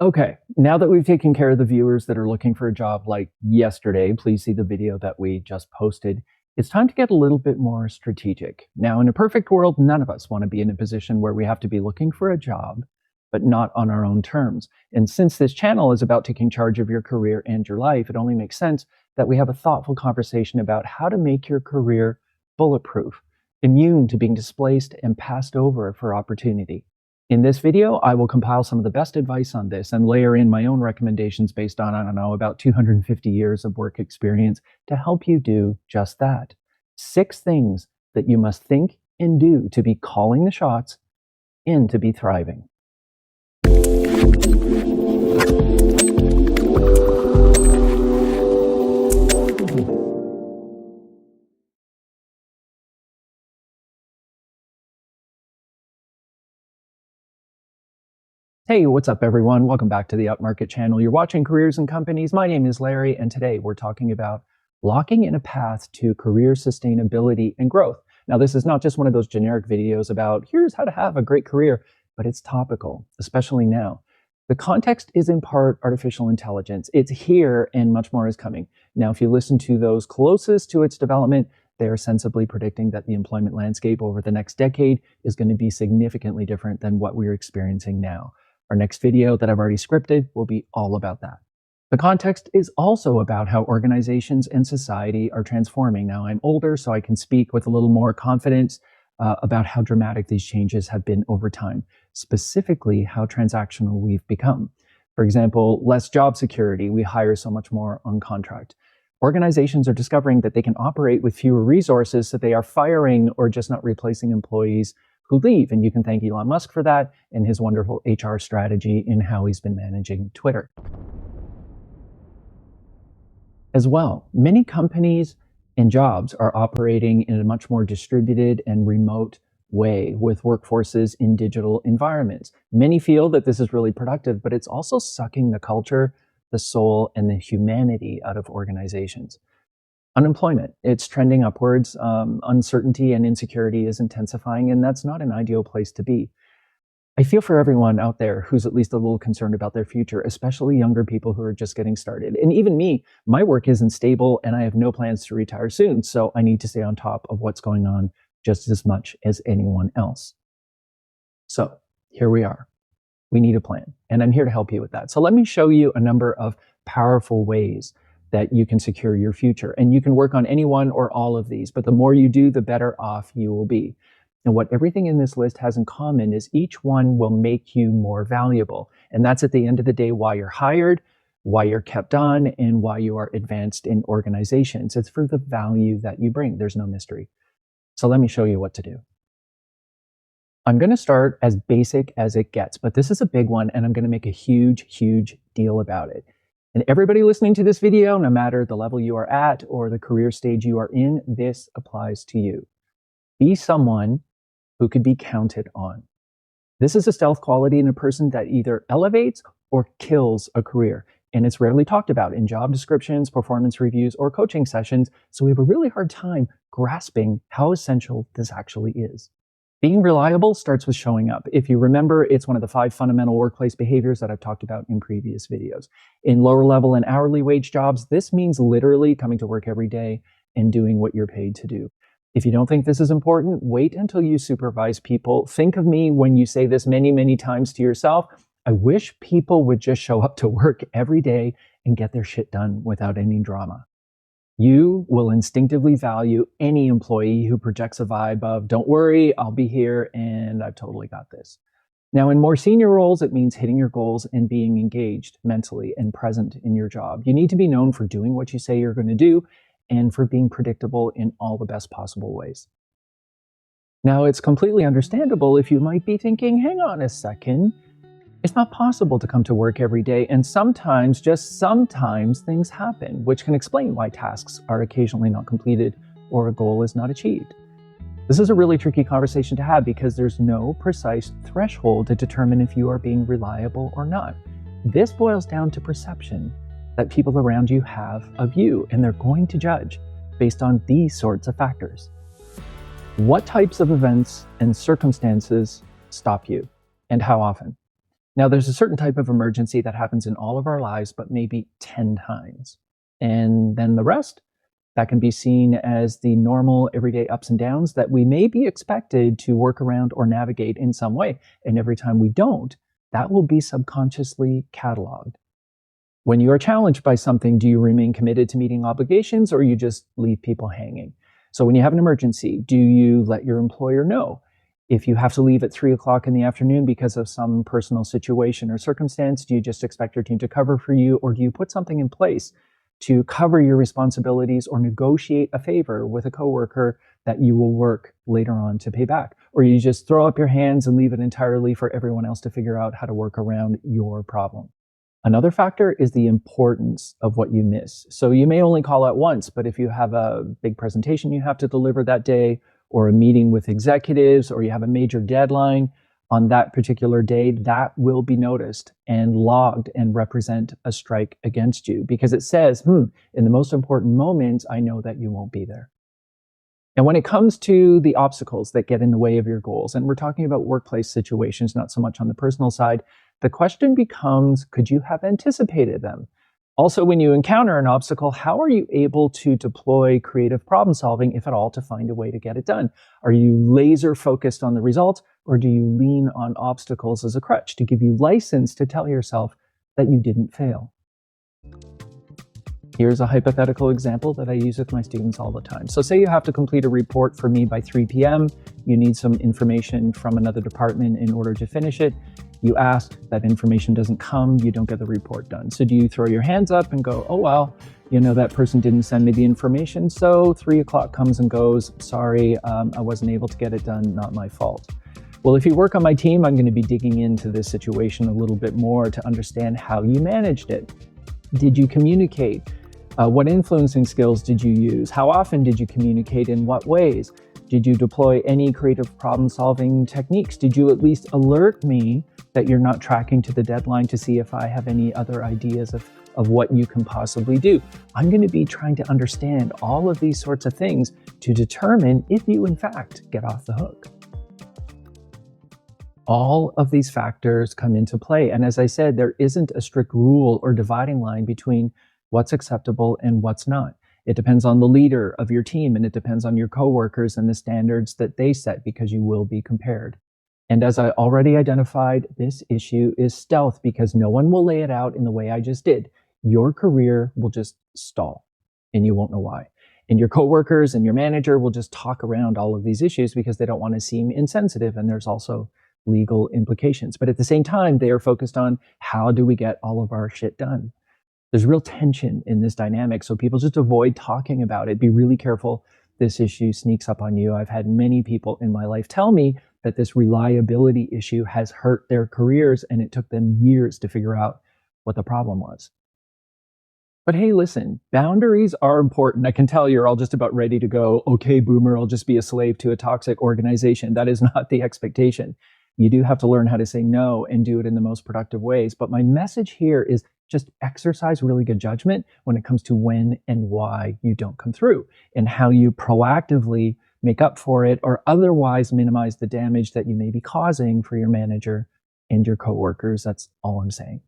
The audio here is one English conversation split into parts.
Okay, now that we've taken care of the viewers that are looking for a job like yesterday, please see the video that we just posted. It's time to get a little bit more strategic. Now, in a perfect world, none of us want to be in a position where we have to be looking for a job, but not on our own terms. And since this channel is about taking charge of your career and your life, it only makes sense that we have a thoughtful conversation about how to make your career bulletproof, immune to being displaced and passed over for opportunity. In this video, I will compile some of the best advice on this and layer in my own recommendations based on, I don't know, about 250 years of work experience to help you do just that. 6 things that you must think and do to be calling the shots and to be thriving. Hey, what's up, everyone? Welcome back to the Upmarket channel. You're watching Careers and Companies. My name is Larry, and today we're talking about locking in a path to career sustainability and growth. Now, this is not just one of those generic videos about here's how to have a great career, but it's topical, especially now. The context is in part artificial intelligence. It's here and much more is coming. Now, if you listen to those closest to its development, they are sensibly predicting that the employment landscape over the next decade is going to be significantly different than what we're experiencing now. Our next video that I've already scripted will be all about that. The context is also about how organizations and society are transforming. Now, I'm older, so I can speak with a little more confidence about how dramatic these changes have been over time, specifically how transactional we've become. For example, less job security, we hire so much more on contract. Organizations are discovering that they can operate with fewer resources, so they are firing or just not replacing employees who leave. And you can thank Elon Musk for that and his wonderful HR strategy in how he's been managing Twitter. As well, many companies and jobs are operating in a much more distributed and remote way with workforces in digital environments. Many feel that this is really productive, but it's also sucking the culture, the soul, and the humanity out of organizations. Unemployment, it's trending upwards. Uncertainty and insecurity is intensifying, and that's not an ideal place to be. I feel for everyone out there who's at least a little concerned about their future, especially younger people who are just getting started. And even me, my work isn't stable and I have no plans to retire soon, so I need to stay on top of what's going on just as much as anyone else. So here we are. We need a plan, and I'm here to help you with that. So let me show you a number of powerful ways that you can secure your future. And you can work on any one or all of these, but the more you do, the better off you will be. And what everything in this list has in common is each one will make you more valuable. And that's at the end of the day why you're hired, why you're kept on, and why you are advanced in organizations. It's for the value that you bring. There's no mystery. So let me show you what to do. I'm going to start as basic as it gets, but this is a big one, and I'm going to make a huge, huge deal about it. And everybody listening to this video, no matter the level you are at or the career stage you are in, this applies to you. Be someone who could be counted on. This is a stealth quality in a person that either elevates or kills a career. And it's rarely talked about in job descriptions, performance reviews, or coaching sessions. So we have a really hard time grasping how essential this actually is. Being reliable starts with showing up. If you remember, it's one of the 5 fundamental workplace behaviors that I've talked about in previous videos. In lower level and hourly wage jobs, this means literally coming to work every day and doing what you're paid to do. If you don't think this is important, wait until you supervise people. Think of me when you say this many, many times to yourself. I wish people would just show up to work every day and get their shit done without any drama. You will instinctively value any employee who projects a vibe of, don't worry, I'll be here and I've totally got this. Now, in more senior roles, it means hitting your goals and being engaged mentally and present in your job. You need to be known for doing what you say you're going to do and for being predictable in all the best possible ways. Now, it's completely understandable if you might be thinking, hang on a second. It's not possible to come to work every day, and sometimes, just sometimes, things happen, which can explain why tasks are occasionally not completed or a goal is not achieved. This is a really tricky conversation to have because there's no precise threshold to determine if you are being reliable or not. This boils down to perception that people around you have of you, and they're going to judge based on these sorts of factors. What types of events and circumstances stop you, and how often? Now, there's a certain type of emergency that happens in all of our lives, but maybe 10 times. And then the rest, that can be seen as the normal everyday ups and downs that we may be expected to work around or navigate in some way. And every time we don't, that will be subconsciously cataloged. When you are challenged by something, do you remain committed to meeting obligations or you just leave people hanging? So when you have an emergency, do you let your employer know? If you have to leave at 3 o'clock in the afternoon because of some personal situation or circumstance, do you just expect your team to cover for you, or do you put something in place to cover your responsibilities or negotiate a favor with a coworker that you will work later on to pay back? Or you just throw up your hands and leave it entirely for everyone else to figure out how to work around your problem? Another factor is the importance of what you miss. So you may only call out once, but if you have a big presentation you have to deliver that day, or a meeting with executives, or you have a major deadline on that particular day, that will be noticed and logged and represent a strike against you because it says, in the most important moments, I know that you won't be there. And when it comes to the obstacles that get in the way of your goals, and we're talking about workplace situations, not so much on the personal side, the question becomes, could you have anticipated them? Also, when you encounter an obstacle, how are you able to deploy creative problem solving, if at all, to find a way to get it done? Are you laser focused on the result, or do you lean on obstacles as a crutch to give you license to tell yourself that you didn't fail? Here's a hypothetical example that I use with my students all the time. So say you have to complete a report for me by 3 p.m. You need some information from another department in order to finish it. You ask, that information doesn't come, you don't get the report done. So do you throw your hands up and go, oh, well, that person didn't send me the information, so 3 o'clock comes and goes. Sorry, I wasn't able to get it done, not my fault. Well, if you work on my team, I'm going to be digging into this situation a little bit more to understand how you managed it. Did you communicate? What influencing skills did you use? How often did you communicate? In what ways? Did you deploy any creative problem-solving techniques? Did you at least alert me that you're not tracking to the deadline to see if I have any other ideas of what you can possibly do? I'm going to be trying to understand all of these sorts of things to determine if you, in fact, get off the hook. All of these factors come into play. And as I said, there isn't a strict rule or dividing line between what's acceptable and what's not. It depends on the leader of your team, and it depends on your coworkers and the standards that they set, because you will be compared. And as I already identified, this issue is stealth because no one will lay it out in the way I just did. Your career will just stall and you won't know why. And your coworkers and your manager will just talk around all of these issues because they don't want to seem insensitive. And there's also legal implications. But at the same time, they are focused on how do we get all of our shit done? There's real tension in this dynamic. So people just avoid talking about it. Be really careful this issue sneaks up on you. I've had many people in my life tell me that this reliability issue has hurt their careers, and it took them years to figure out what the problem was. But hey, listen, boundaries are important. I can tell you're all just about ready to go, okay, boomer, I'll just be a slave to a toxic organization. That is not the expectation. You do have to learn how to say no and do it in the most productive ways. But my message here is just exercise really good judgment when it comes to when and why you don't come through, and how you proactively make up for it or otherwise minimize the damage that you may be causing for your manager and your coworkers. That's all I'm saying.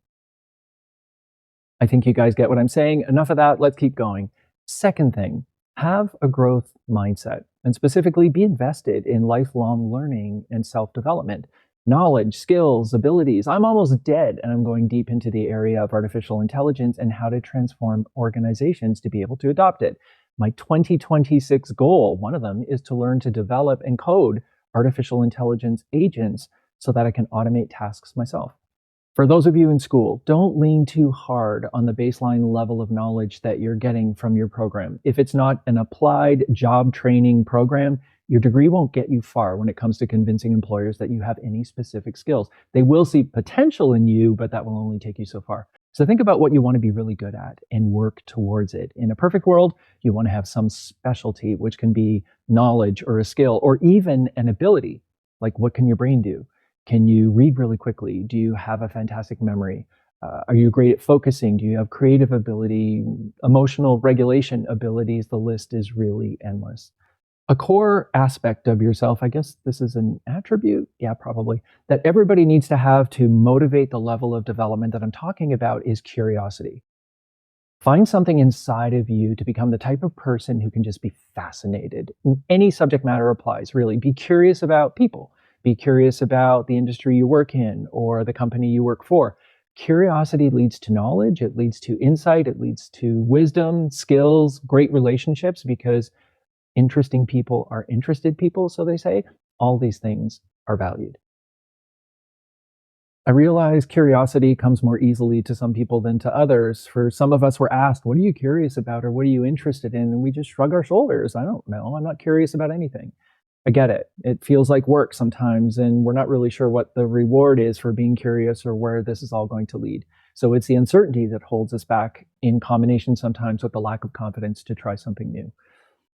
I think you guys get what I'm saying. Enough of that. Let's keep going. Second thing, have a growth mindset, and specifically be invested in lifelong learning and self-development. Knowledge, skills, abilities. I'm almost dead, and I'm going deep into the area of artificial intelligence and how to transform organizations to be able to adopt it. My 2026 goal, one of them, is to learn to develop and code artificial intelligence agents so that I can automate tasks myself. For those of you in school, don't lean too hard on the baseline level of knowledge that you're getting from your program. If it's not an applied job training program, your degree won't get you far when it comes to convincing employers that you have any specific skills. They will see potential in you, but that will only take you so far. So think about what you want to be really good at and work towards it. In a perfect world, you want to have some specialty, which can be knowledge or a skill or even an ability. Like, what can your brain do? Can you read really quickly? Do you have a fantastic memory? Are you great at focusing? Do you have creative ability, emotional regulation abilities? The list is really endless. A core aspect of yourself, I guess this is an attribute, yeah, probably, that everybody needs to have to motivate the level of development that I'm talking about is curiosity. Find something inside of you to become the type of person who can just be fascinated. Any subject matter applies, really. Be curious about people. Be curious about the industry you work in or the company you work for. Curiosity leads to knowledge, it leads to insight, it leads to wisdom, skills, great relationships, because interesting people are interested people, so they say. All these things are valued. I realize curiosity comes more easily to some people than to others. For some of us, we're asked, "What are you curious about?" or "What are you interested in?" And we just shrug our shoulders. "I don't know. I'm not curious about anything." I get it. It feels like work sometimes, and we're not really sure what the reward is for being curious or where this is all going to lead. So it's the uncertainty that holds us back, in combination sometimes with the lack of confidence to try something new.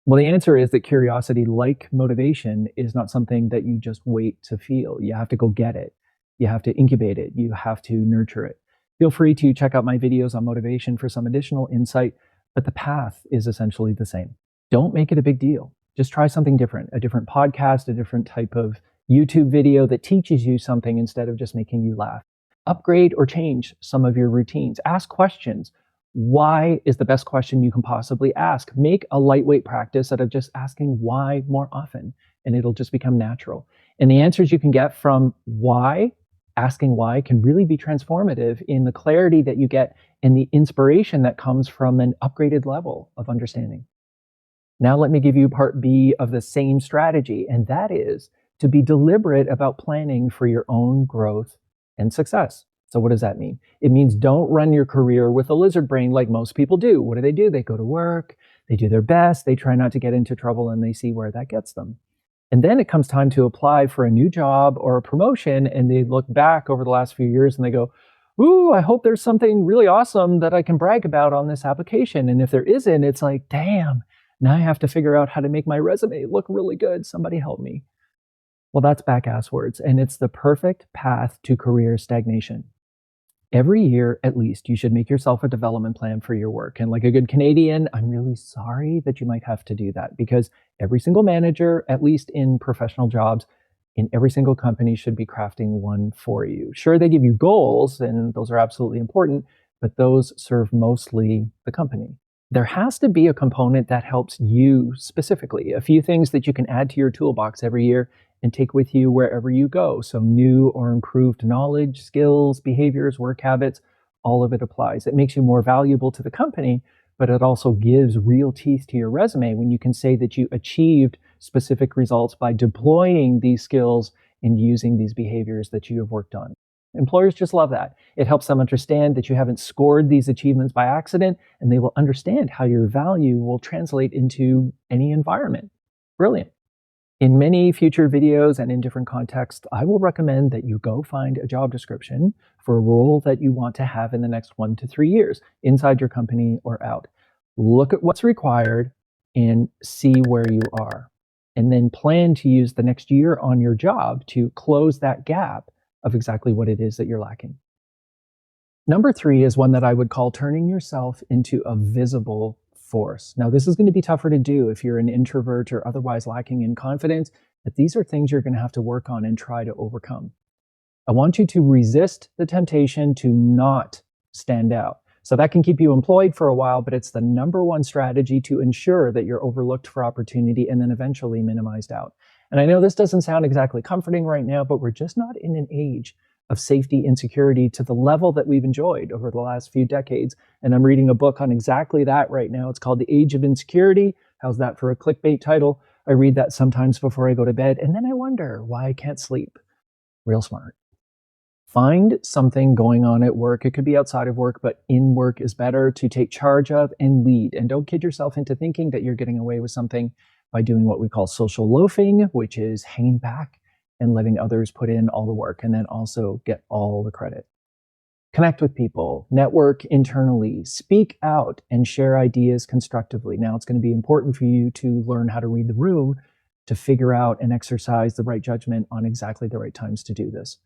Well, the answer is that curiosity, like motivation, is not something that you just wait to feel. You have to go get it. You have to incubate it. You have to nurture it. Feel free to check out my videos on motivation for some additional insight, but the path is essentially the same. Don't make it a big deal. Just try something different, a different podcast, a different type of YouTube video that teaches you something instead of just making you laugh. Upgrade or change some of your routines. Ask questions. Why is the best question you can possibly ask. Make a lightweight practice out of just asking why more often, and it'll just become natural. And the answers you can get from why, asking why, can really be transformative in the clarity that you get and the inspiration that comes from an upgraded level of understanding. Now, let me give you part B of the same strategy, and that is to be deliberate about planning for your own growth and success. So, what does that mean? It means don't run your career with a lizard brain like most people do. What do? They go to work, they do their best, they try not to get into trouble, and they see where that gets them. And then it comes time to apply for a new job or a promotion, and they look back over the last few years and they go, "Ooh, I hope there's something really awesome that I can brag about on this application." And if there isn't, it's like, damn, now I have to figure out how to make my resume look really good. Somebody help me. Well, that's back ass words, and it's the perfect path to career stagnation. Every year, at least, you should make yourself a development plan for your work. And like a good Canadian, I'm really sorry that you might have to do that, because every single manager, at least in professional jobs, in every single company, should be crafting one for you. Sure, they give you goals, and those are absolutely important, but those serve mostly the company. There has to be a component that helps you specifically, a few things that you can add to your toolbox every year and take with you wherever you go. So, new or improved knowledge, skills, behaviors, work habits, all of it applies. It makes you more valuable to the company, but it also gives real teeth to your resume when you can say that you achieved specific results by deploying these skills and using these behaviors that you have worked on. Employers just love that. It helps them understand that you haven't scored these achievements by accident, and they will understand how your value will translate into any environment. Brilliant. In many future videos and in different contexts, I will recommend that you go find a job description for a role that you want to have in the next 1 to 3 years, inside your company or out. Look at what's required and see where you are. And then plan to use the next year on your job to close that gap of exactly what it is that you're lacking. Number three is one that I would call turning yourself into a visible force. Now, this is going to be tougher to do if you're an introvert or otherwise lacking in confidence, but these are things you're going to have to work on and try to overcome. I want you to resist the temptation to not stand out. So that can keep you employed for a while, but it's the number one strategy to ensure that you're overlooked for opportunity and then eventually minimized out. And I know this doesn't sound exactly comforting right now, but we're just not in an age of safety insecurity to the level that we've enjoyed over the last few decades. And I'm reading a book on exactly that right now. It's called The Age of Insecurity. How's that for a clickbait title? I read that sometimes before I go to bed, and then I wonder why I can't sleep. Real smart. Find something going on at work. It could be outside of work, but in work is better, to take charge of and lead. And don't kid yourself into thinking that you're getting away with something by doing what we call social loafing, which is hanging back and letting others put in all the work and then also get all the credit. Connect with people, network internally, speak out, and share ideas constructively. Now, it's going to be important for you to learn how to read the room, to figure out and exercise the right judgment on exactly the right times to do this.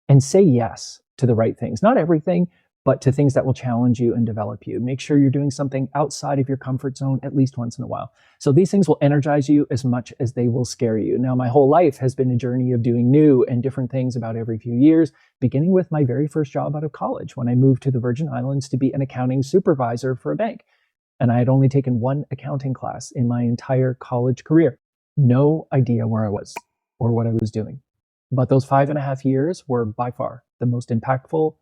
And say yes to the right things. Not everything, but to things that will challenge you and develop you. Make sure you're doing something outside of your comfort zone at least once in a while. So these things will energize you as much as they will scare you. Now, my whole life has been a journey of doing new and different things about every few years, beginning with my very first job out of college when I moved to the Virgin Islands to be an accounting supervisor for a bank. And I had only taken one accounting class in my entire college career. No idea where I was or what I was doing. But those 5.5 years were by far the most impactful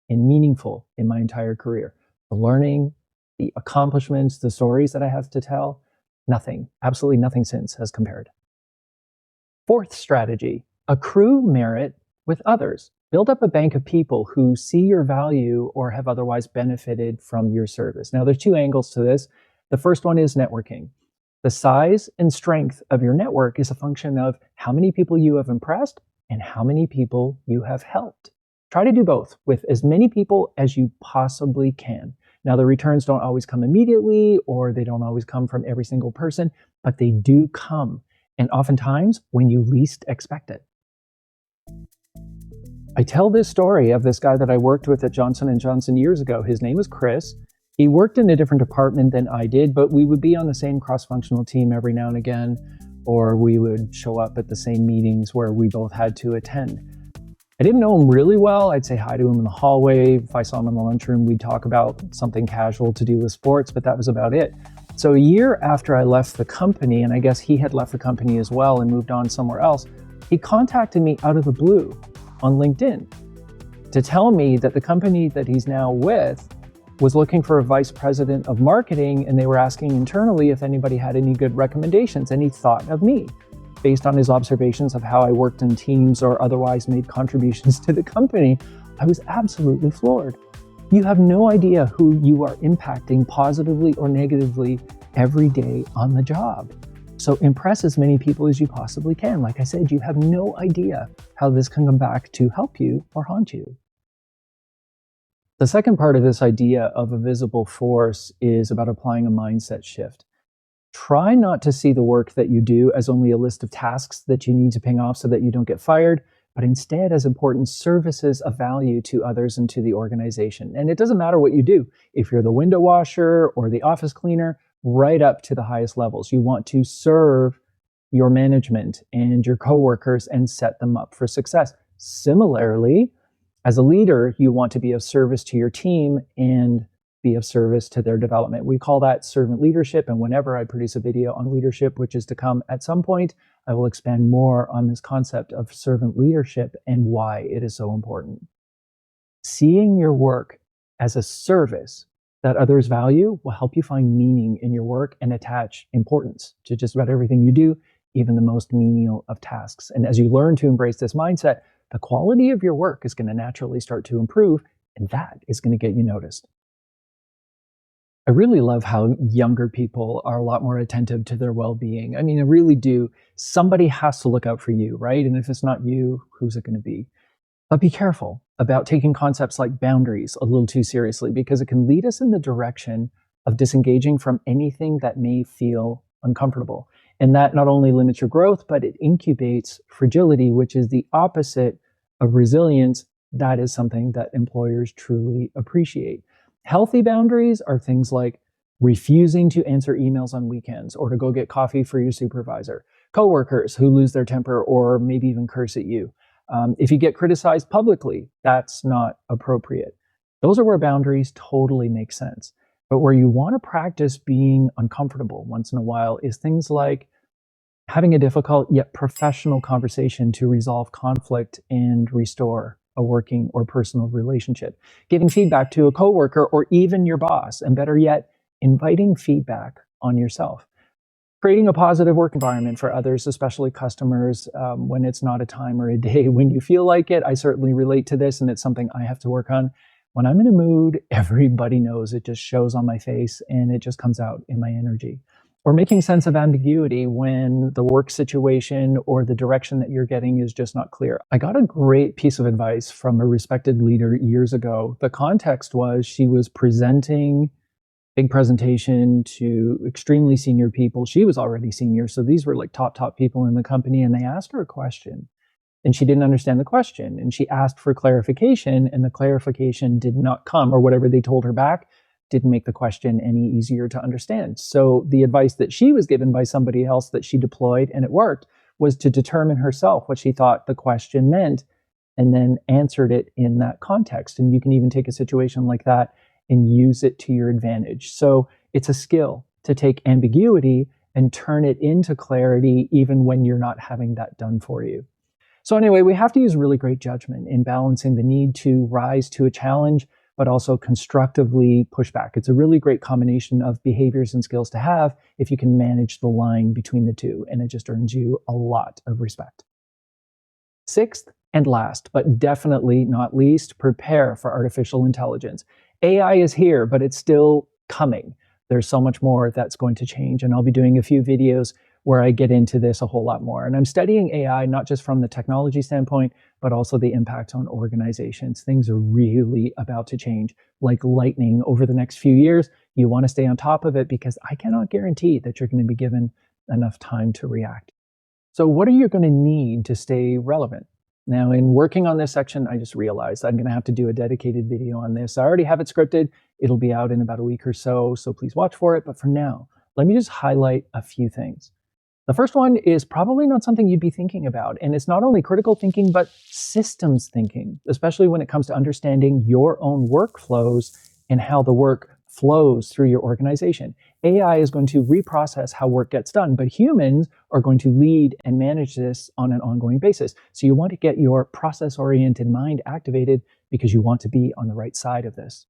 and meaningful in my entire career. The learning, the accomplishments, the stories that I have to tell, nothing, absolutely nothing since has compared. Fourth strategy, accrue merit with others. Build up a bank of people who see your value or have otherwise benefited from your service. Now, there's two angles to this. The first one is networking. The size and strength of your network is a function of how many people you have impressed and how many people you have helped. Try to do both with as many people as you possibly can. Now, the returns don't always come immediately, or they don't always come from every single person, but they do come, and oftentimes when you least expect it. I tell this story of this guy that I worked with at Johnson & Johnson years ago. His name was Chris. He worked in a different department than I did, but we would be on the same cross-functional team every now and again, or we would show up at the same meetings where we both had to attend. I didn't know him really well. I'd say hi to him in the hallway. If I saw him in the lunchroom, we'd talk about something casual to do with sports, but that was about it. So a year after I left the company, and I guess he had left the company as well and moved on somewhere else, he contacted me out of the blue on LinkedIn to tell me that the company that he's now with was looking for a vice president of marketing, and they were asking internally if anybody had any good recommendations, and he thought of me based on his observations of how I worked in teams or otherwise made contributions to the company. I was absolutely floored. You have no idea who you are impacting positively or negatively every day on the job. So impress as many people as you possibly can. Like I said, you have no idea how this can come back to help you or haunt you. The second part of this idea of a visible force is about applying a mindset shift. Try not to see the work that you do as only a list of tasks that you need to ping off so that you don't get fired, but instead as important services of value to others and to the organization. And it doesn't matter what you do. If you're the window washer or the office cleaner, right up to the highest levels, you want to serve your management and your coworkers and set them up for success. Similarly, as a leader, you want to be of service to your team and be of service to their development. We call that servant leadership. And whenever I produce a video on leadership, which is to come at some point, I will expand more on this concept of servant leadership and why it is so important. Seeing your work as a service that others value will help you find meaning in your work and attach importance to just about everything you do, even the most menial of tasks. And as you learn to embrace this mindset, the quality of your work is going to naturally start to improve, and that is going to get you noticed. I really love how younger people are a lot more attentive to their well-being. I mean, I really do. Somebody has to look out for you, right? And if it's not you, who's it going to be? But be careful about taking concepts like boundaries a little too seriously, because it can lead us in the direction of disengaging from anything that may feel uncomfortable. And that not only limits your growth, but it incubates fragility, which is the opposite of resilience. That is something that employers truly appreciate. Healthy boundaries are things like refusing to answer emails on weekends or to go get coffee for your supervisor, coworkers who lose their temper or maybe even curse at you. If you get criticized publicly, that's not appropriate. Those are where boundaries totally make sense. But where you want to practice being uncomfortable once in a while is things like having a difficult yet professional conversation to resolve conflict and restore a working or personal relationship, giving feedback to a coworker or even your boss, and better yet, inviting feedback on yourself. Creating a positive work environment for others, especially customers, when it's not a time or a day when you feel like it. I certainly relate to this, and it's something I have to work on. When I'm in a mood, everybody knows. It just shows on my face, and it just comes out in my energy. Or making sense of ambiguity when the work situation or the direction that you're getting is just not clear. I got a great piece of advice from a respected leader years ago. The context was she was presenting big presentation to extremely senior people. She was already senior, so these were like top people in the company, and they asked her a question. and she didn't understand the question, and she asked for clarification, and the clarification did not come, or whatever they told her back didn't make the question any easier to understand. So the advice that she was given by somebody else that she deployed, and it worked, was to determine herself what she thought the question meant and then answered it in that context. And you can even take a situation like that and use it to your advantage. So it's a skill to take ambiguity and turn it into clarity, even when you're not having that done for you. So anyway, we have to use really great judgment in balancing the need to rise to a challenge, but also constructively push back. It's a really great combination of behaviors and skills to have if you can manage the line between the two, and it just earns you a lot of respect. Sixth and last, but definitely not least, prepare for artificial intelligence. AI is here, but it's still coming. There's so much more that's going to change, and I'll be doing a few videos where I get into this a whole lot more. And I'm studying AI not just from the technology standpoint, but also the impact on organizations. Things are really about to change like lightning over the next few years. You want to stay on top of it because I cannot guarantee that you're going to be given enough time to react. So what are you going to need to stay relevant? Now, in working on this section, I just realized I'm going to have to do a dedicated video on this. I already have it scripted. It'll be out in about a week or so please watch for it. But for now, let me just highlight a few things. The first one is probably not something you'd be thinking about, and it's not only critical thinking, but systems thinking, especially when it comes to understanding your own workflows and how the work flows through your organization. AI is going to reprocess how work gets done, but humans are going to lead and manage this on an ongoing basis. So you want to get your process-oriented mind activated because you want to be on the right side of this.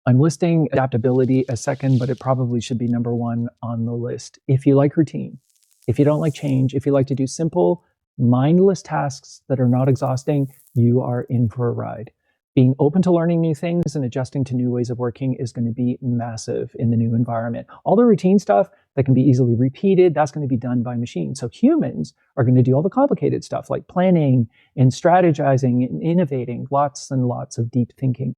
I'm listing adaptability as second, but it probably should be number one on the list. If you like routine, if you don't like change, if you like to do simple, mindless tasks that are not exhausting, you are in for a ride. Being open to learning new things and adjusting to new ways of working is going to be massive in the new environment. All the routine stuff that can be easily repeated, that's going to be done by machines. So humans are going to do all the complicated stuff like planning and strategizing and innovating, lots and lots of deep thinking.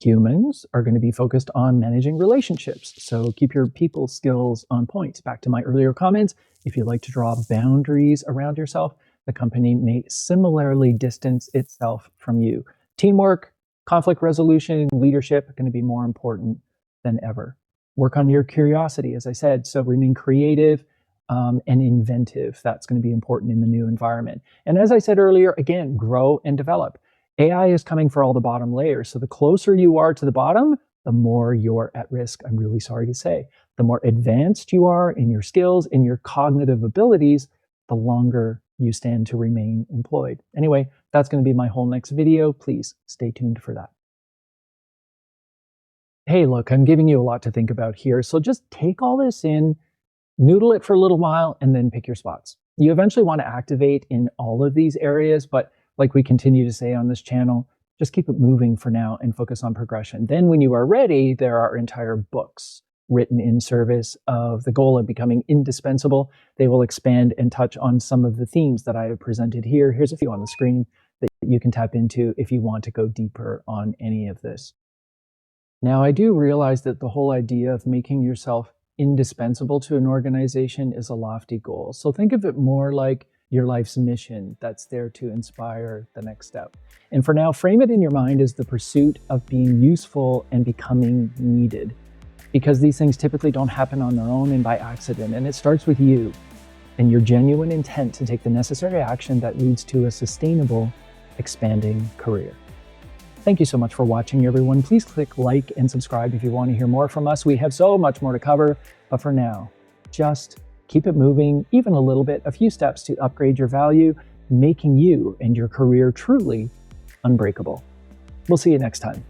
Humans are going to be focused on managing relationships. So keep your people skills on point. Back to my earlier comments, if you like to draw boundaries around yourself, the company may similarly distance itself from you. Teamwork, conflict resolution, leadership are going to be more important than ever. Work on your curiosity, as I said, so remain creative and inventive. That's going to be important in the new environment. And as I said earlier, again, grow and develop. AI is coming for all the bottom layers. So the closer you are to the bottom, the more you're at risk, I'm really sorry to say. The more advanced you are in your skills, in your cognitive abilities, the longer you stand to remain employed. Anyway, that's going to be my whole next video. Please stay tuned for that. Hey, look, I'm giving you a lot to think about here. So just take all this in, noodle it for a little while, and then pick your spots. You eventually want to activate in all of these areas, but like we continue to say on this channel, just keep it moving for now and focus on progression. Then when you are ready, there are entire books written in service of the goal of becoming indispensable. They will expand and touch on some of the themes that I have presented here. Here's a few on the screen that you can tap into if you want to go deeper on any of this. Now, I do realize that the whole idea of making yourself indispensable to an organization is a lofty goal. So think of it more like your life's mission that's there to inspire the next step. And for now, frame it in your mind as the pursuit of being useful and becoming needed, because these things typically don't happen on their own and by accident. And it starts with you and your genuine intent to take the necessary action that leads to a sustainable, expanding career. Thank you so much for watching, everyone. Please click like and subscribe if you want to hear more from us. We have so much more to cover, but for now, just keep it moving, even a little bit, a few steps to upgrade your value, making you and your career truly unbreakable. We'll see you next time.